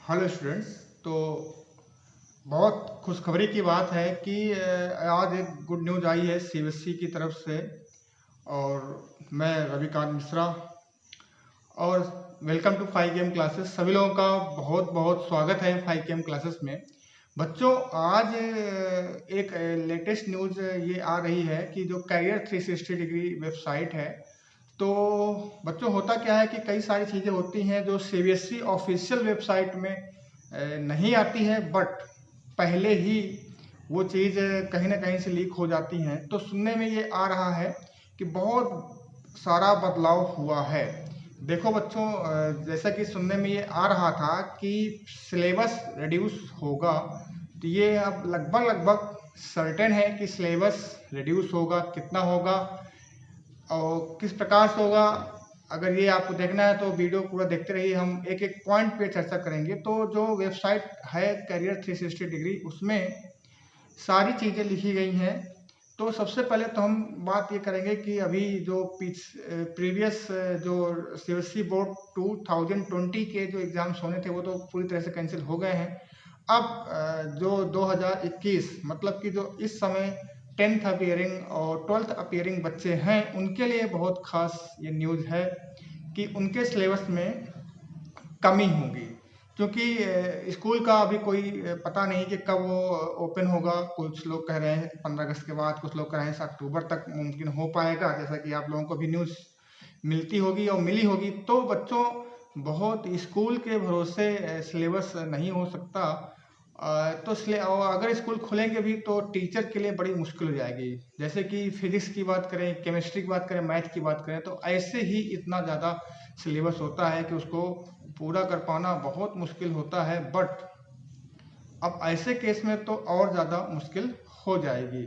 Hello students. तो बहुत खुशखबरी की बात है कि आज एक गुड न्यूज़ आई है सीबीएसई की तरफ से। और मैं रविकांत मिश्रा और वेलकम टू 5 AM क्लासेस। सभी लोगों का बहुत बहुत स्वागत है 5 AM क्लासेस में। बच्चों, आज एक लेटेस्ट न्यूज़ ये आ रही है कि जो कैरियर 360 डिग्री वेबसाइट है, तो बच्चों होता क्या है कि कई सारी चीज़ें होती हैं जो सीबीएसई ऑफिशियल वेबसाइट में नहीं आती है, बट पहले ही वो चीज़ कहीं ना कहीं से लीक हो जाती हैं। तो सुनने में ये आ रहा है कि बहुत सारा बदलाव हुआ है। देखो बच्चों, जैसा कि सुनने में ये आ रहा था कि सिलेबस रिड्यूस होगा, तो ये अब लगभग लगभग सर्टेन है कि सिलेबस रिड्यूस होगा। कितना होगा और किस प्रकार से होगा, अगर ये आपको देखना है तो वीडियो पूरा देखते रहिए। हम एक एक पॉइंट पे चर्चा करेंगे। तो जो वेबसाइट है कैरियर 360 डिग्री, उसमें सारी चीज़ें लिखी गई हैं। तो सबसे पहले तो हम बात ये करेंगे कि अभी जो प्रीवियस जो सीबीएसई बोर्ड 2020 के जो एग्जाम्स होने थे वो तो पूरी तरह से कैंसिल हो गए हैं। अब जो 2021 मतलब कि जो इस समय 10th अपियरिंग और 12th अपियरिंग बच्चे हैं, उनके लिए बहुत खास ये न्यूज़ है कि उनके सिलेबस में कमी होगी। क्योंकि स्कूल का अभी कोई पता नहीं कि कब वो ओपन होगा। कुछ लोग कह रहे हैं 15 अगस्त के बाद, कुछ लोग कह रहे हैं अक्टूबर तक मुमकिन हो पाएगा, जैसा कि आप लोगों को भी न्यूज़ मिलती होगी और मिली होगी। तो बच्चों, बहुत स्कूल के भरोसे सिलेबस नहीं हो सकता। तो इसलिए और अगर स्कूल खुलेंगे भी तो टीचर के लिए बड़ी मुश्किल हो जाएगी। जैसे कि फिजिक्स की बात करें, केमिस्ट्री की बात करें, मैथ की बात करें, तो ऐसे ही इतना ज़्यादा सिलेबस होता है कि उसको पूरा कर पाना बहुत मुश्किल होता है। बट अब ऐसे केस में तो और ज़्यादा मुश्किल हो जाएगी।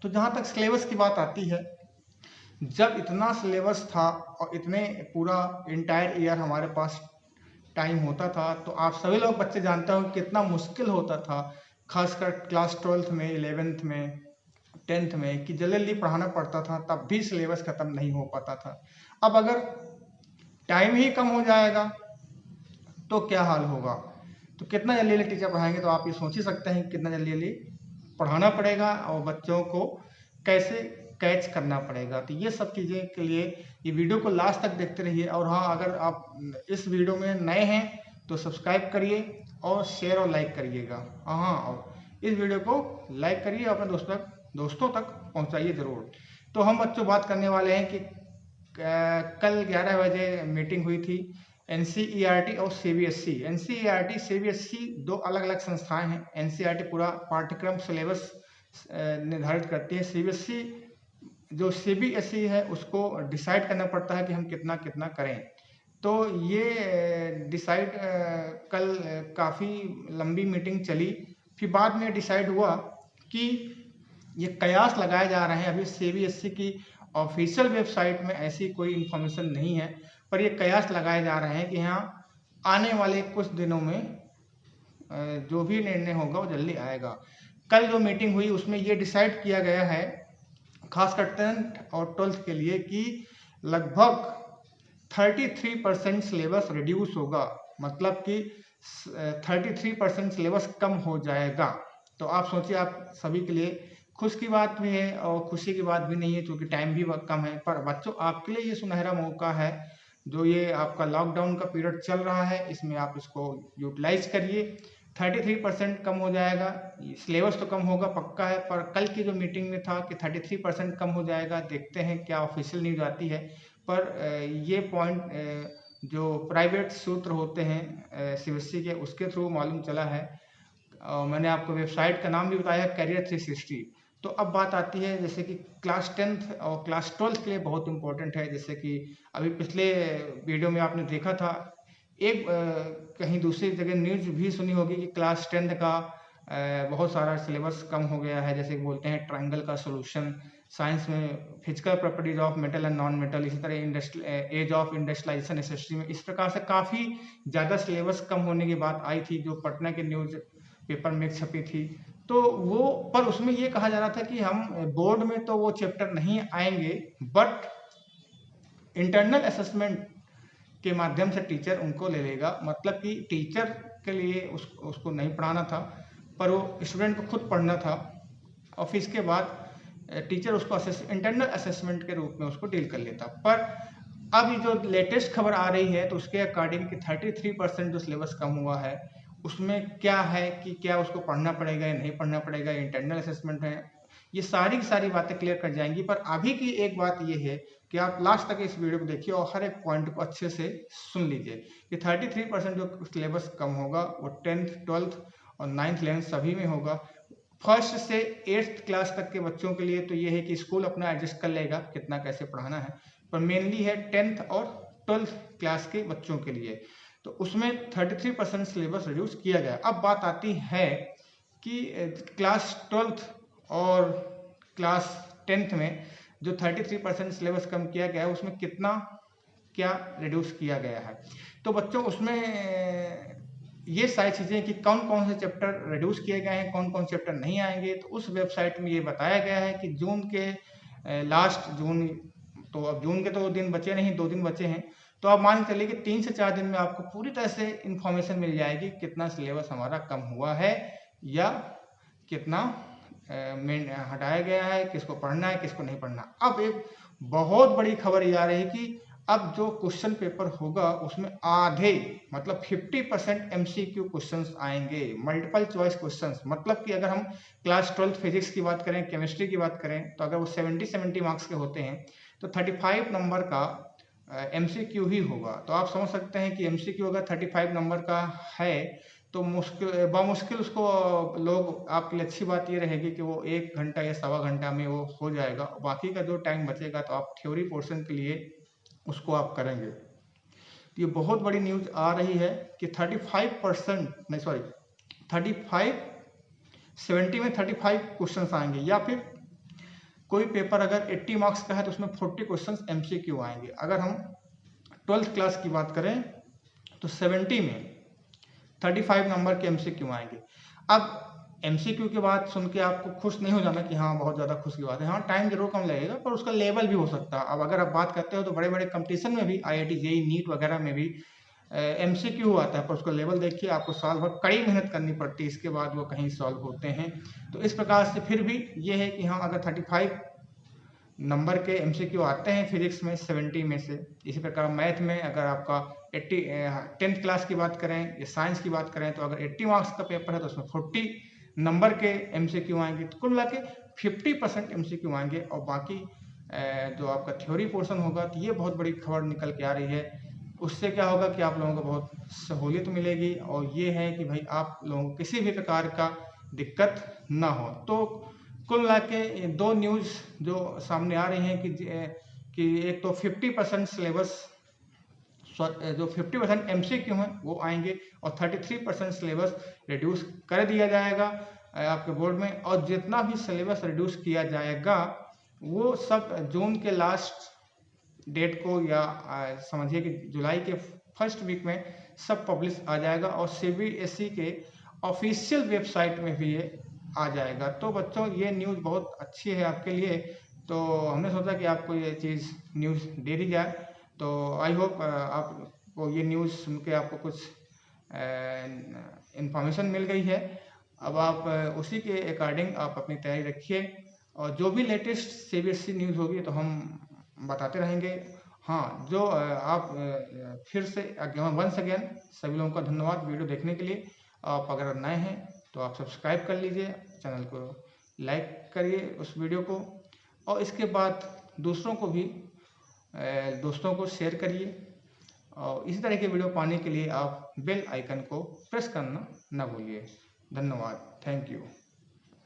तो जहाँ तक सिलेबस की बात आती है, जब इतना सिलेबस था और इतने पूरा इंटायर ईयर हमारे पास टाइम होता था, तो आप सभी लोग बच्चे जानते हो कितना मुश्किल होता था, खासकर क्लास 12th में, 11th में, 10th में, कि जल्दी जल्दी पढ़ाना पड़ता था, तब भी सिलेबस खत्म नहीं हो पाता था। अब अगर टाइम ही कम हो जाएगा तो क्या हाल होगा। तो कितना जल्दी जल्दी टीचर पढ़ाएंगे, तो आप ये सोच ही सकते हैं कितना जल्दी जल्दी पढ़ाना पड़ेगा और बच्चों को कैसे कैच करना पड़ेगा। तो ये सब चीज़ें के लिए ये वीडियो को लास्ट तक देखते रहिए। और हाँ, अगर आप इस वीडियो में नए हैं तो सब्सक्राइब करिए और शेयर और लाइक करिएगा। हाँ, और इस वीडियो को लाइक करिए और अपने दोस्तों तक पहुँचाइए ज़रूर। तो हम बच्चों बात करने वाले हैं कि कल 11 बजे मीटिंग हुई थी एनसीईआरटी और सीबीएसई। एनसीईआरटी सीबीएसई दो अलग अलग संस्थाएं हैं। एनसीईआरटी पूरा पाठ्यक्रम सिलेबस निर्धारित करती है। सीबीएसई जो सीबीएसई है उसको डिसाइड करना पड़ता है कि हम कितना कितना करें। तो ये डिसाइड कल काफ़ी लंबी मीटिंग चली। फिर बाद में डिसाइड हुआ कि ये कयास लगाए जा रहे हैं। अभी सीबीएसई की ऑफिशियल वेबसाइट में ऐसी कोई इंफॉर्मेशन नहीं है, पर ये कयास लगाए जा रहे हैं कि यहाँ आने वाले कुछ दिनों में जो भी निर्णय होगा वो जल्दी आएगा। कल जो मीटिंग हुई उसमें ये डिसाइड किया गया है, खासकर 10th और 12th के लिए, कि लगभग 33% सिलेबस रिड्यूस होगा। मतलब कि 33% सिलेबस कम हो जाएगा। तो आप सोचिए, आप सभी के लिए खुश की बात भी है और खुशी की बात भी नहीं है, क्योंकि टाइम भी कम है। पर बच्चों, आपके लिए ये सुनहरा मौका है। जो ये आपका लॉकडाउन का पीरियड चल रहा है, इसमें आप इसको यूटिलाइज करिए। 33% कम हो जाएगा। सिलेबस तो कम होगा पक्का है, पर कल की जो मीटिंग में था कि 33% कम हो जाएगा। देखते हैं क्या ऑफिशियल न्यूज आती है। पर ये पॉइंट जो प्राइवेट सूत्र होते हैं सीबीएसई के, उसके थ्रू मालूम चला है। मैंने आपको वेबसाइट का नाम भी बताया, कैरियर 360। तो अब बात आती है जैसे कि क्लास 10th और क्लास 12th के लिए बहुत इंपॉर्टेंट है। जैसे कि अभी पिछले वीडियो में आपने देखा था, एक कहीं दूसरी जगह न्यूज भी सुनी होगी कि क्लास 10th का बहुत सारा सिलेबस कम हो गया है। जैसे कि बोलते हैं ट्रायंगल का सोल्यूशन, साइंस में physical properties of metal and non metal, इसी तरह एज ऑफ इंडस्ट्रियलाइजेशन हिस्ट्री में। इस प्रकार से काफ़ी ज़्यादा सिलेबस कम होने की बात आई थी, जो पटना के न्यूज पेपर में छपी थी। तो वो, पर उसमें ये कहा जा रहा था कि हम बोर्ड में तो वो चैप्टर नहीं आएंगे, बट इंटरनल असेसमेंट के माध्यम से टीचर उनको ले लेगा। मतलब कि टीचर के लिए उसको नहीं पढ़ाना था, पर वो स्टूडेंट को खुद पढ़ना था और फिर इसके बाद टीचर उसको इंटरनल असेसमेंट के रूप में उसको डील कर लेता। पर अब ये जो लेटेस्ट खबर आ रही है तो उसके अकॉर्डिंग कि 33% जो सिलेबस कम हुआ है उसमें क्या है कि क्या उसको पढ़ना पड़ेगा या नहीं पढ़ना पड़ेगा, इंटरनल असेसमेंट है, ये सारी की सारी बातें क्लियर कर जाएंगी। पर अभी की एक बात ये है कि आप लास्ट तक इस वीडियो को देखिए और हर एक पॉइंट को अच्छे से सुन लीजिए कि 33% जो सिलेबस कम होगा वो 10th 12th और 9th 11th सभी में होगा। फर्स्ट से 8th क्लास तक के बच्चों के लिए तो ये है कि स्कूल अपना एडजस्ट कर लेगा कितना कैसे पढ़ाना है, पर मेनली है 10th और 12th क्लास के बच्चों के लिए, तो उसमें 33% सिलेबस रिड्यूस किया गया। अब बात आती है कि क्लास 12th और क्लास 10th में जो 33% सिलेबस कम किया गया है उसमें कितना क्या रिड्यूस किया गया है। तो बच्चों उसमें ये सारी चीज़ें कि कौन कौन से चैप्टर रिड्यूस किए गए हैं, कौन कौन चैप्टर नहीं आएंगे, तो उस वेबसाइट में ये बताया गया है कि जून के लास्ट जून, तो अब जून के तो दिन बचे नहीं, 2 दिन बचे हैं, तो आप मान के चलिए कि 3 से 4 दिन में आपको पूरी तरह से इंफॉर्मेशन मिल जाएगी कितना सिलेबस हमारा कम हुआ है या कितना हटाया गया है, किसको पढ़ना है किसको नहीं पढ़ना। अब एक बहुत बड़ी खबर ये आ रही है कि अब जो क्वेश्चन पेपर होगा उसमें आधे मतलब 50% MCQ क्वेश्चंस आएंगे, मल्टीपल चॉइस क्वेश्चंस। मतलब कि अगर हम क्लास 12th फिजिक्स की बात करें, केमिस्ट्री की बात करें, तो अगर वो 70 मार्क्स के होते हैं तो 35 नंबर का MCQ ही होगा। तो आप समझ सकते हैं कि MCQ अगर 35 नंबर का है तो मुश्किल उसको लोग, आपके लिए अच्छी बात ये रहेगी कि वो 1 घंटा या सवा घंटा में वो हो जाएगा। बाकी का जो टाइम बचेगा तो आप थ्योरी पोर्शन के लिए उसको आप करेंगे। तो ये बहुत बड़ी न्यूज आ रही है कि 35% नहीं सॉरी 35 70 में 35 क्वेश्चंस आएंगे, या फिर कोई पेपर अगर 80 मार्क्स का है तो उसमें 40 क्वेश्चंस MCQ आएंगे। अगर हम 12th क्लास की बात करें तो 70 में 35 नंबर के MCQ आएंगे। अब MCQ की बात सुन के आपको खुश नहीं हो जाना कि हाँ बहुत ज़्यादा खुश की बात है, हाँ टाइम जरूर कम लगेगा पर उसका लेवल भी हो सकता है। अब अगर आप बात करते हो तो बड़े बड़े कंपटीशन में भी IIT JEE नीट वगैरह में भी MCQ आता है, पर उसका लेवल देखिए आपको साल भर कड़ी मेहनत करनी पड़ती है, इसके बाद वो कहीं सॉल्व होते हैं। तो इस प्रकार से फिर भी ये है कि हाँ अगर 35 नंबर के MCQ आते हैं फिजिक्स में 70 में से, इसी प्रकार मैथ में अगर आपका 10th क्लास की बात करें या साइंस की बात करें तो अगर 80 मार्क्स का पेपर है तो उसमें 40 नंबर के MCQ आएंगे। तो कुल मिला के 50% MCQ आएंगे और बाकी जो आपका थ्योरी पोर्शन होगा। तो ये बहुत बड़ी खबर निकल के आ रही है। उससे क्या होगा कि आप लोगों को बहुत सहूलियत मिलेगी और ये है कि भाई आप लोगों को किसी भी प्रकार का दिक्कत ना हो। तो कुल मिला के 2 न्यूज़ जो सामने आ रही हैं कि एक तो 50% सिलेबस जो 50% MCQ हैं वो आएंगे और 33% सिलेबस रिड्यूस कर दिया जाएगा आपके बोर्ड में, और जितना भी सिलेबस रिड्यूस किया जाएगा वो सब जून के लास्ट डेट को या समझिए कि जुलाई के फर्स्ट वीक में सब पब्लिश आ जाएगा और CBSE के ऑफिशियल वेबसाइट में भी ये आ जाएगा। तो बच्चों ये न्यूज़ बहुत अच्छी है आपके लिए, तो हमने सोचा कि आपको ये चीज़ न्यूज़ दे दी जाए। तो आई होप आपको ये न्यूज़ सुन के आपको कुछ इंफॉर्मेशन मिल गई है। अब आप उसी के अकॉर्डिंग आप अपनी तैयारी रखिए और जो भी लेटेस्ट CBSE न्यूज़ होगी तो हम बताते रहेंगे। हाँ जो आप फिर से वंस अगेन सभी लोगों का धन्यवाद वीडियो देखने के लिए। आप अगर नए हैं तो आप सब्सक्राइब कर लीजिए, चैनल को लाइक करिए उस वीडियो को, और इसके बाद दूसरों को भी दोस्तों को शेयर करिए। और इसी तरह के वीडियो पाने के लिए आप बेल आइकन को प्रेस करना ना भूलिए। धन्यवाद, थैंक यू।